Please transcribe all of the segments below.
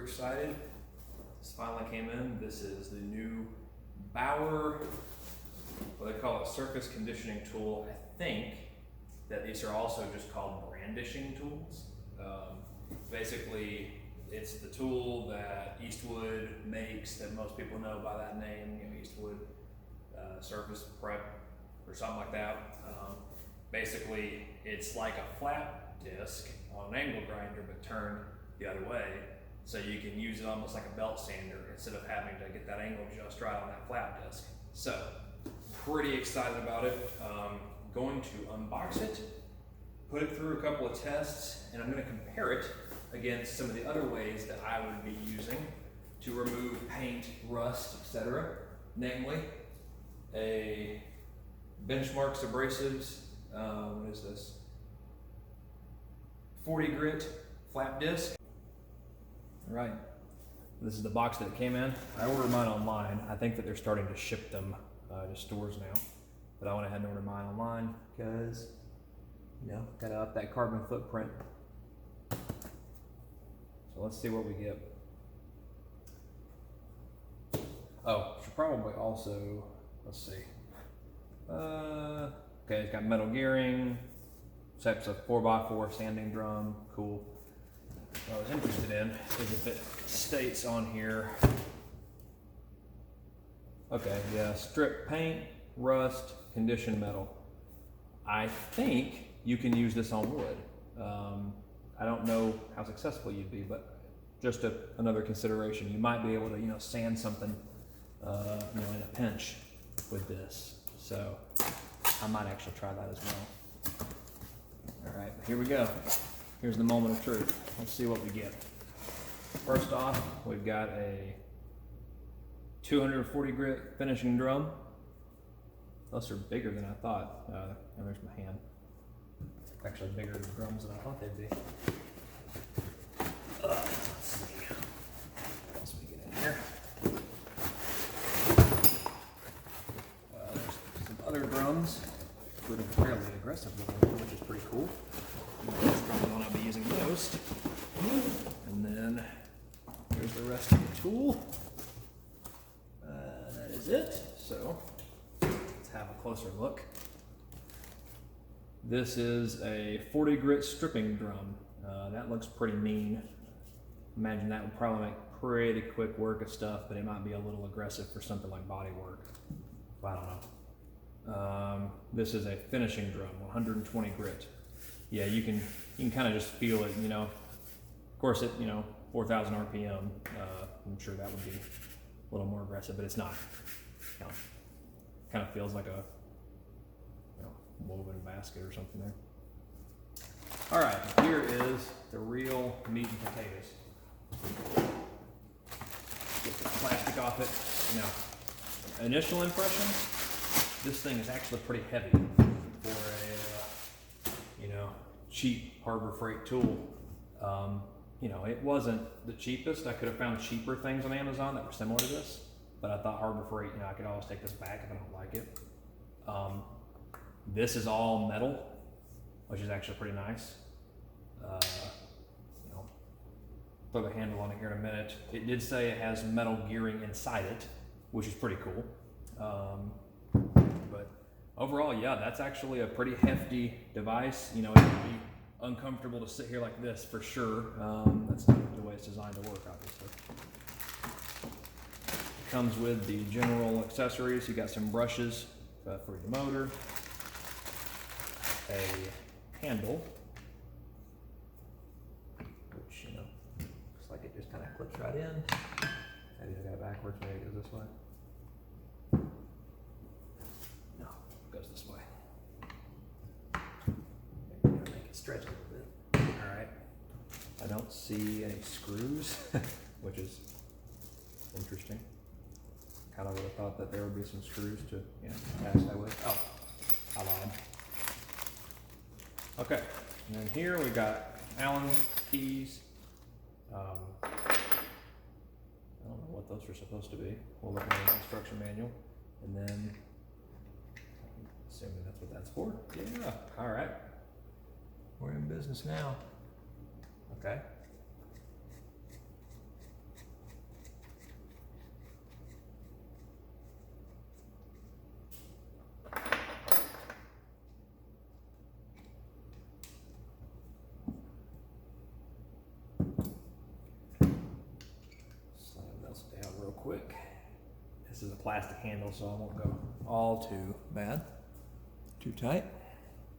excited. This finally came in. This is the new Bauer, what they call a surface conditioning tool. I think that these are also just called brandishing tools. Basically, it's the tool that Eastwood makes that most people know by that name, Eastwood Surface Prep or something like that. Basically, it's like a flat disc on an angle grinder, but turned the other way, so you can use it almost like a belt sander instead of having to get that angle just right on that flat disc. So, pretty excited about it. Going to unbox it, put it through a couple of tests, and I'm going to compare it against some of the other ways that I would be using to remove paint, rust, etc. Namely, a Benchmark's Abrasives, what is this? 40 grit flat disc. All right, this is the box that it came in. I ordered mine online. I think that they're starting to ship them to stores now, but I went ahead and ordered mine online because, gotta up that carbon footprint. So let's see what we get. Oh, should probably also, let's see. Okay, it's got metal gearing, types of 4x4 sanding drum, cool. What I was interested in is if it states on here, okay, yeah, strip paint, rust, conditioned metal. I think you can use this on wood. I don't know how successful you'd be, but just another consideration. You might be able to, sand something, in a pinch with this. So I might actually try that as well. All right, here we go. Here's the moment of truth. Let's see what we get. First off, we've got a 240 grit finishing drum. Those are bigger than I thought. And there's my hand. Actually bigger than drums than I thought they'd be. Let's see. What else we get in here? There's some other drums with a fairly aggressive looking, which is pretty cool. That's probably the one I'll be using most. And then here's the rest of the tool. That is it. So let's have a closer look. This is a 40 grit stripping drum. That looks pretty mean. Imagine that would probably make pretty quick work of stuff, but it might be a little aggressive for something like body work. I don't know. This is a finishing drum, 120 grit. Yeah, you can kind of just feel it, Of course, at 4,000 RPM, I'm sure that would be a little more aggressive, but it's not. Kind of feels like a woven basket or something there. All right, here is the real meat and potatoes. Get the plastic off it. Now, initial impression, this thing is actually pretty heavy for a cheap Harbor Freight tool. It wasn't the cheapest. I could have found cheaper things on Amazon that were similar to this, but I thought Harbor Freight, I could always take this back if I don't like it. This is all metal, which is actually pretty nice. Throw the handle on it here in a minute. It did say it has metal gearing inside it, which is pretty cool. But overall, yeah, that's actually a pretty hefty device. It would be uncomfortable to sit here like this for sure. That's not the way it's designed to work, obviously. It comes with the general accessories. You got some brushes for your motor, a handle, which looks like it just kind of clips right in. Maybe I got it backwards. Maybe it goes this way. No, it goes this way. Maybe make it stretch a little bit. All right. I don't see any screws, which is interesting. Kind of would have thought that there would be some screws to pass that with. Oh, I lied. Okay, and then here we got Allen keys. I don't know what those are supposed to be. We'll look at the instruction manual, and then assuming that's what that's for. Yeah, all right. We're in business now. Okay. This is a plastic handle, so I won't go all too bad, too tight.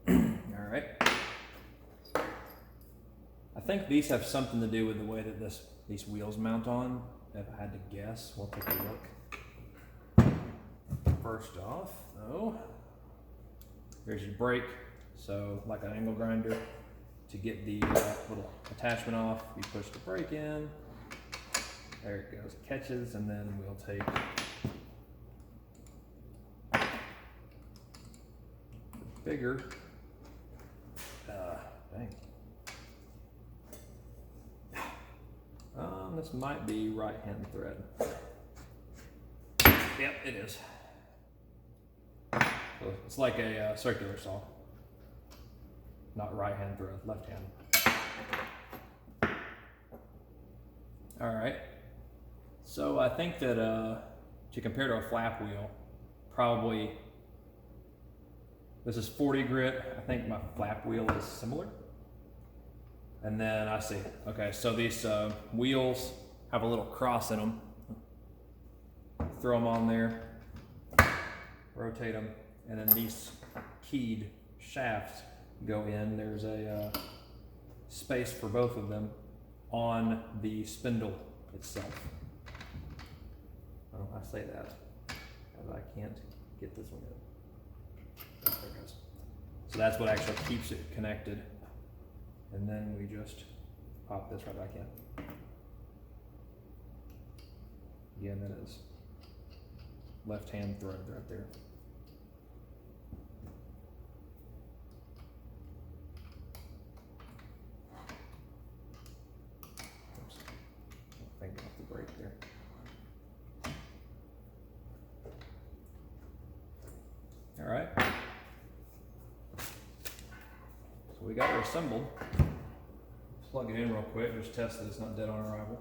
All right. I think these have something to do with the way that these wheels mount on. If I had to guess, we'll take a look. First off, though, here's your brake. So like an angle grinder, to get the little attachment off, you push the brake in. There it goes, it catches, and then we'll take the bigger, dang. This might be right-hand thread. Yep, it is. So it's like a circular saw. Not right-hand thread, left-hand. All right. So I think that to compare to a flap wheel, probably this is 40 grit. I think my flap wheel is similar. And then I see, okay, so these wheels have a little cross in them. Throw them on there, rotate them, and then these keyed shafts go in. There's a space for both of them on the spindle itself. Oh, I say that, but I can't get this one in. There it goes. So that's what actually keeps it connected. And then we just pop this right back in. Again, that is left-hand thread right there. Oops. Finger off the brake there. All right. So we got her assembled. Plug it in real quick, just test that it's not dead on arrival.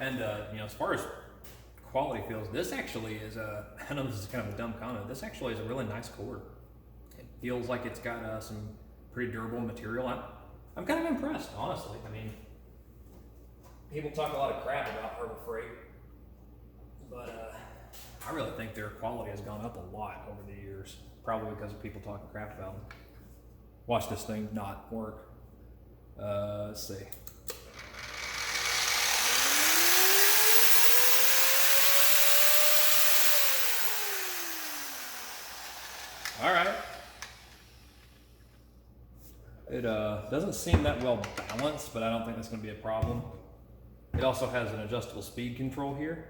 And you know, as far as quality feels, this actually is I know this is kind of a dumb comment, this actually is a really nice cord. It feels like it's got some pretty durable material. I'm kind of impressed, honestly. I mean, people talk a lot of crap about Harbor Freight, but I really think their quality has gone up a lot over the years, probably because of people talking crap about them. Watch this thing not work. Let's see. All right. It doesn't seem that well balanced, but I don't think that's going to be a problem. It also has an adjustable speed control here.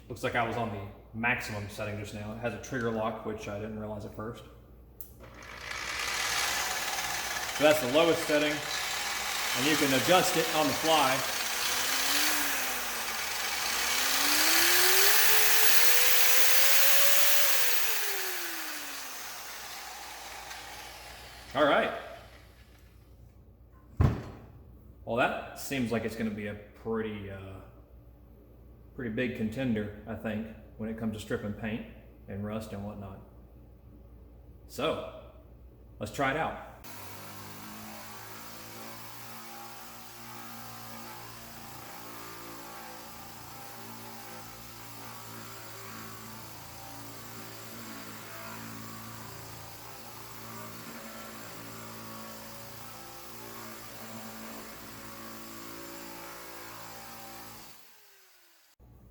Looks like I was on the maximum setting just now. It has a trigger lock, which I didn't realize at first. So that's the lowest setting, and you can adjust it on the fly. All right. Well, that seems like it's going to be a pretty big contender, I think, when it comes to stripping paint and rust and whatnot. So, let's try it out.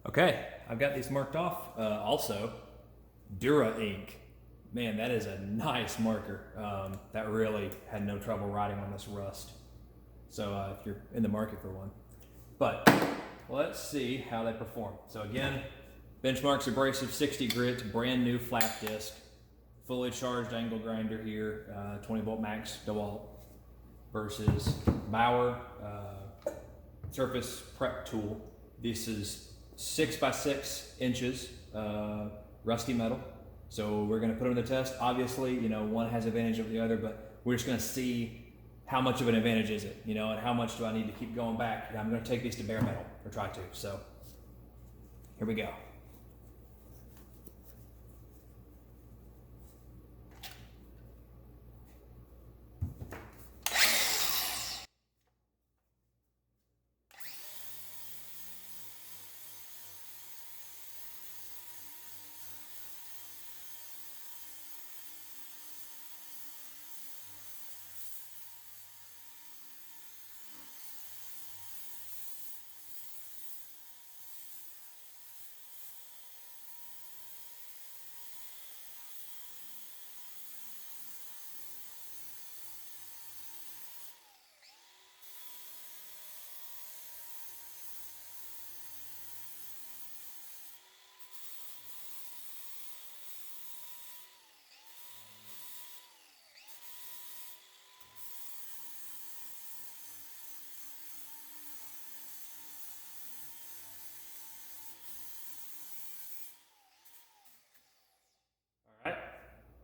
Okay, I've got these marked off. Also, Dura ink. Man, that is a nice marker. That really had no trouble riding on this rust. So if you're in the market for one. But let's see how they perform. So again, Benchmark's abrasive 60 grit, brand new flat disc, fully charged angle grinder here, 20 volt max DeWalt versus Bauer Surface prep tool. This is 6 by 6 inches rusty metal. So we're gonna put them to the test. Obviously, you know, one has advantage over the other, but we're just gonna see how much of an advantage is it, you know, and how much do I need to keep going back. I'm gonna take these to bare metal, or try to, so here we go.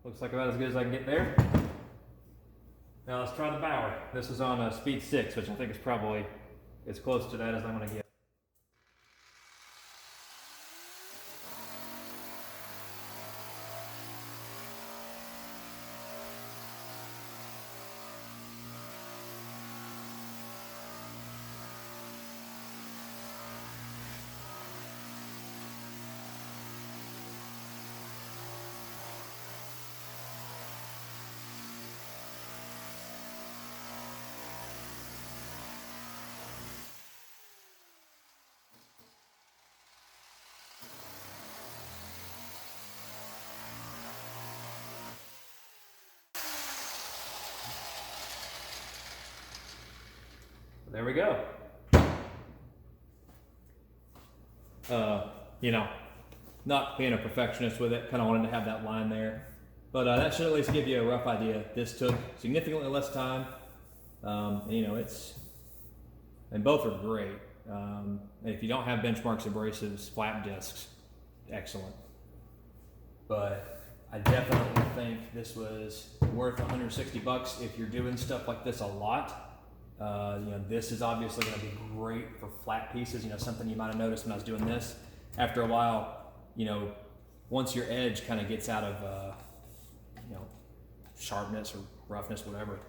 Looks like about as good as I can get there. Now let's try the Bauer. This is on speed 6, which I think is probably as close to that as I'm going to get. There we go. You know, not being a perfectionist with it, kind of wanted to have that line there. But that should at least give you a rough idea. This took significantly less time. You know, and both are great. If you don't have benchmarks, abrasives, flat discs, excellent. But I definitely think this was worth 160 bucks if you're doing stuff like this a lot. You know, this is obviously going to be great for flat pieces. You know, something you might have noticed when I was doing this. After a while, you know, once your edge kind of gets out of, you know, sharpness or roughness, whatever,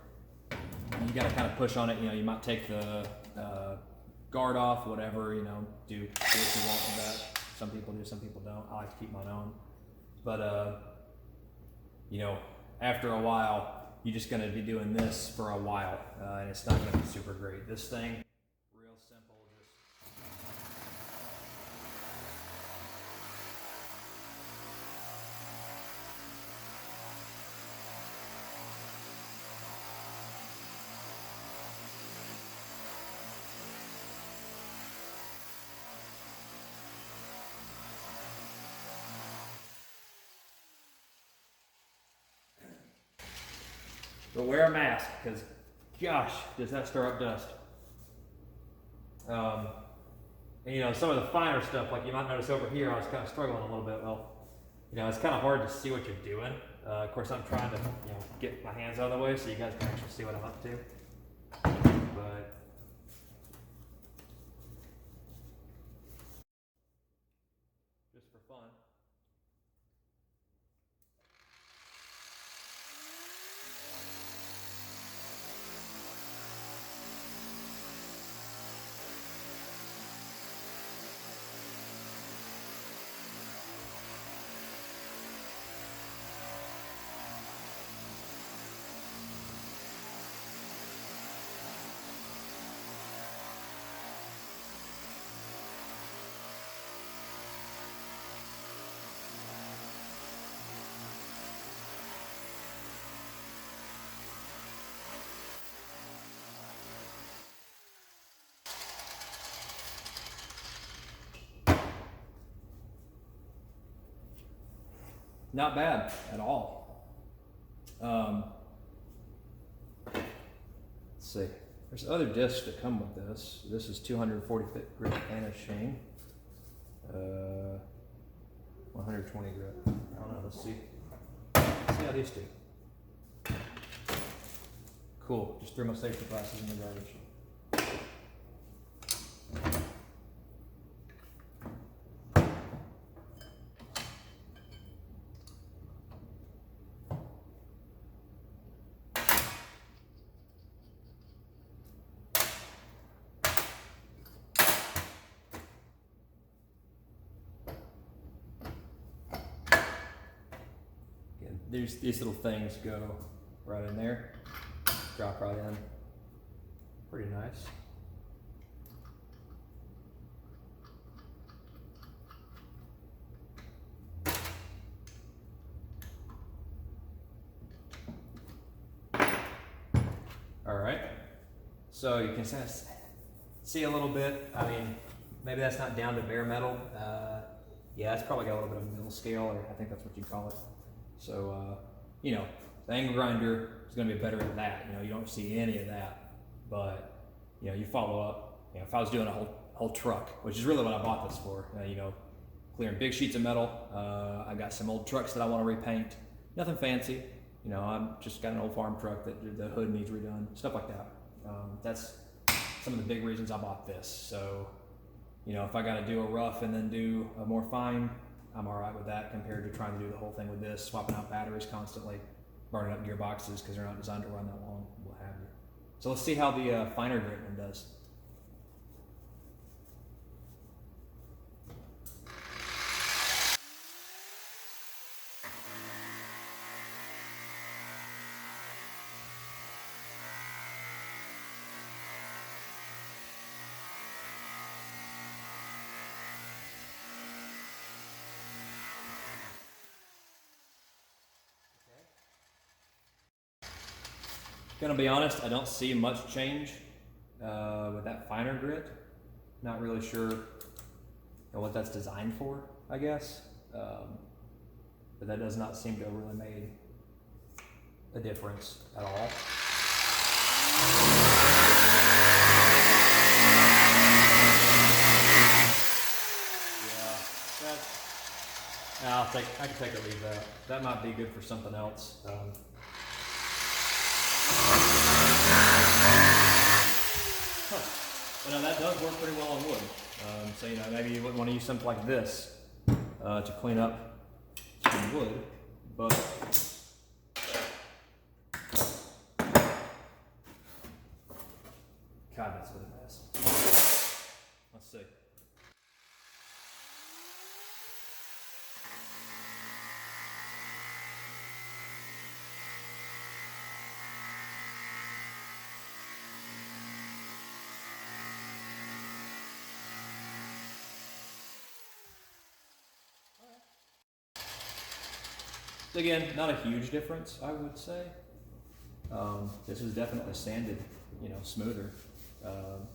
you got to kind of push on it. You know, you might take the guard off, whatever. You know, do what you want with that. Some people do, some people don't. I like to keep mine on. But you know, after a while, you're just going to be doing this for a while, and it's not going to be super great. This thing, real simple, just but wear a mask, because gosh, does that stir up dust. And you know, some of the finer stuff, like you might notice over here, I was kind of struggling a little bit. Well, you know, it's kind of hard to see what you're doing. Of course, I'm trying to, you know, get my hands out of the way so you guys can actually see what I'm up to. But just for fun. Not bad at all. Let's see. There's other discs that come with this. This is 240 grit finishing. 120 grit. I don't know. Let's see. Let's see how these do. Cool. Just threw my safety glasses in the garbage. These little things go right in there, drop right in. Pretty nice. All right, so you can see a little bit. I mean, maybe that's not down to bare metal. Yeah, it's probably got a little bit of mill scale, or I think that's what you call it. So, you know, the angle grinder is going to be better at that. You know, you don't see any of that, but, you know, you follow up. You know, if I was doing a whole truck, which is really what I bought this for, you know, clearing big sheets of metal. I got some old trucks that I want to repaint. Nothing fancy. You know, I've just got an old farm truck that the hood needs redone, stuff like that. That's some of the big reasons I bought this. So, you know, if I got to do a rough and then do a more fine, I'm all right with that compared to trying to do the whole thing with this, swapping out batteries constantly, burning up gearboxes because they're not designed to run that long, what have you. So let's see how the finer grit one does. Gonna be honest, I don't see much change with that finer grit. Not really sure what that's designed for, I guess. But that does not seem to have really made a difference at all. Yeah, I can take or leave that. That might be good for something else. But no, that does work pretty well on wood. So you know, maybe you wouldn't want to use something like this to clean up some wood, but God, that's a mess. Let's see. Again, not a huge difference, I would say. This is definitely sanded, you know, smoother, and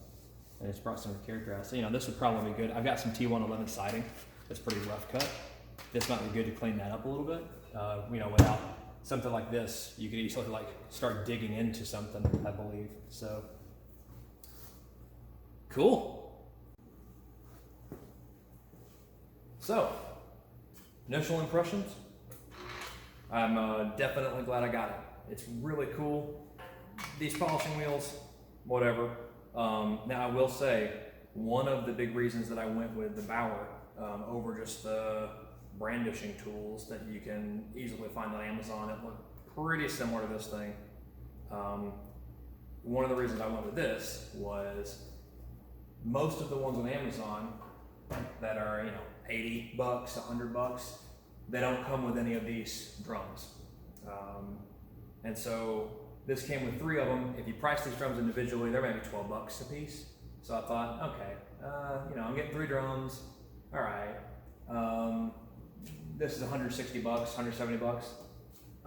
it's brought some character out. So, you know, this would probably be good. I've got some T111 siding that's pretty rough cut. This might be good to clean that up a little bit. You know, without something like this, you could easily like start digging into something, I believe. So, cool. So, initial impressions. I'm definitely glad I got it. It's really cool. These polishing wheels, whatever. Now I will say, one of the big reasons that I went with the Bauer over just the brandishing tools that you can easily find on Amazon, it looked pretty similar to this thing. One of the reasons I went with this was most of the ones on Amazon that are, you know, 80 bucks, 100 bucks, they don't come with any of these drums. And so this came with 3 of them. If you price these drums individually, they're maybe 12 bucks a piece. So I thought, okay, you know, I'm getting 3 drums. All right. This is 160 bucks, 170 bucks.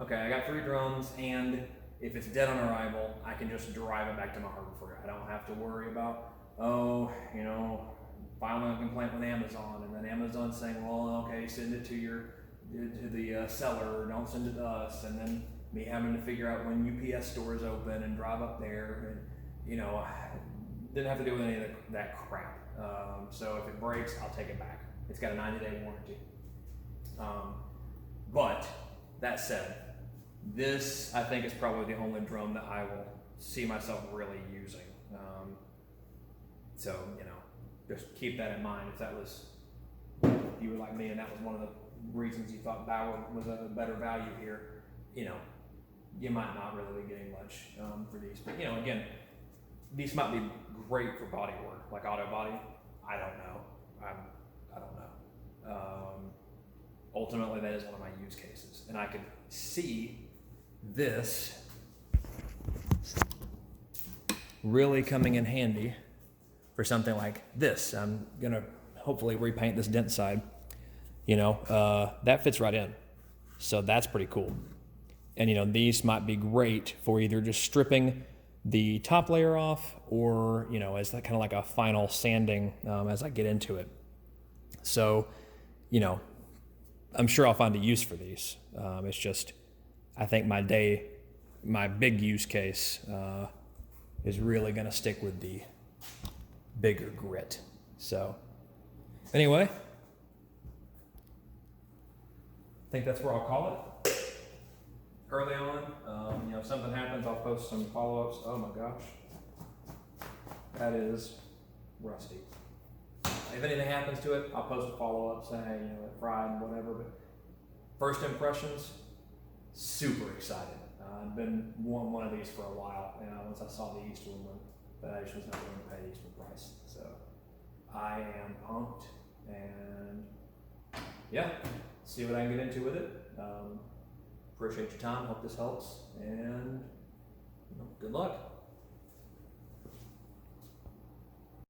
Okay, I got 3 drums, and if it's dead on arrival, I can just drive it back to my harbor for it. I don't have to worry about, oh, you know, filing a complaint with Amazon, and then Amazon saying, well, okay, send it to the seller, or don't send it to us, and then me having to figure out when UPS store is open and drive up there, and you know, didn't have to deal with any of that crap. So if it breaks, I'll take it back. It's got a 90-day warranty. But that said, this I think is probably the only drum that I will see myself really using. So you know, just keep that in mind. If that was, if you were like me and that was one of the reasons you thought Bauer was a better value here, you know, you might not really be getting much for these. But you know, again, these might be great for body work, like auto body. I don't know. I don't know. Ultimately, that is one of my use cases, and I could see this really coming in handy for something like this. I'm gonna hopefully repaint this dent side. You know, that fits right in. So that's pretty cool. And you know, these might be great for either just stripping the top layer off, or you know, as that kind of like a final sanding as I get into it. So, you know, I'm sure I'll find a use for these. It's just, I think my big use case is really going to stick with the bigger grit. So, anyway, I think that's where I'll call it. early on. You know, if something happens, I'll post some follow-ups. Oh my gosh, that is rusty. If anything happens to it, I'll post a follow-up saying, hey, you know, it fried, whatever. But first impressions, super excited. I've been wanting one of these for a while. You know, once I saw the Eastwood one, but I just was not willing to pay the Eastwood price. So I am pumped, and yeah, see what I can get into with it. Appreciate your time. Hope this helps, and you know, good luck.